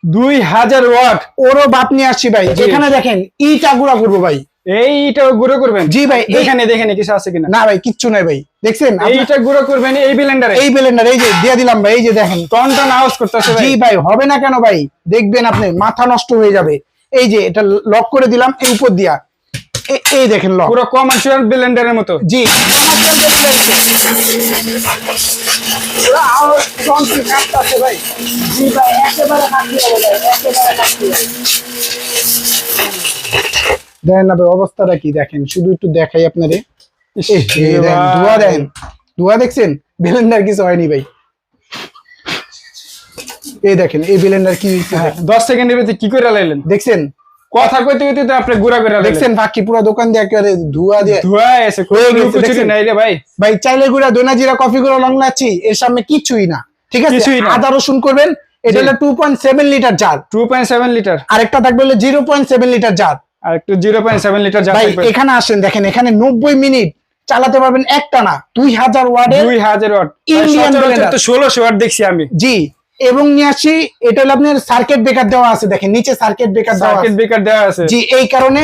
2000 watt ওরও বাপ নিয়ে আসছি ভাই। যেখানে দেখেন ইটা গুঁড়া করবো ভাই। এইটা গুঁড়ো করবেন? জি ভাই। দেখেন কিছু আছে কিনা। না ভাই কিচ্ছু নাই ভাই, দেখছেন? এইটা গুঁড়ো করবেন এই ব্লেন্ডারে? এই ব্লেন্ডার এই যে দিয়ে দিলাম ভাই, এই যে দেখেন টন টন আওয়াজ করতেছে ভাই। জি ভাই, হবে না কেন ভাই, দেখবেন আপনি মাথা নষ্ট হয়ে যাবে। এই যে এটা লক করে দিলাম এই উপর দিয়া, এই দেখেন লক, পুরো কমার্শিয়াল ব্লেন্ডারের মতো। জি ভাই। জি ভাই একেবারে দেখেন না ভাই অবস্থাটা কি, দেখেন শুধু একটু দেখাই আপনারে। ধোয়া দেখেন, ধোয়া দেখছেন? ব্লেন্ডার কিছু হয়নি ভাই। এই দেখেন এই ব্লেন্ডার কি 10 সেকেন্ডের ভিতরে কি করে লাইলেন দেখছেন? কথা কইতে কইতে তো আপনি গুড়া করে লাইলেন। দেখছেন বাকি পুরো দোকান দিয়ে একেবারে ধোয়া দিয়ে ধোয়া এসে কিছু নাই রে ভাই। ভাই চাইলে গুঁড়া, দোনা জিরা, কফি গুঁড়া, লং লাচ্ছি এর সামনে কিছুই না, ঠিক আছে? আদা রসুন করবেন। এটা হলো 2.7 লিটার জার, 2.7 লিটার। আরেকটা থাকবে হলো 0.7 লিটার জার। আর একটু 0.7 লিটার জার ভাই থাকবে। এখানে আসেন, দেখেন এখানে 90 মিনিট চালাতে পারবেন একটানা, 2000 ওয়াটের 2000 ওয়াট। Indian Blender. তো 1600 ওয়াট দেখছি আমি। জি, এবং নিয়ে আসি এটা হলো আপনার সার্কিট ব্রেকার দেওয়া আছে, দেখেন নিচে সার্কিট ব্রেকার দেওয়া আছে। সার্কিট ব্রেকার দেওয়া আছে। জি এই কারণে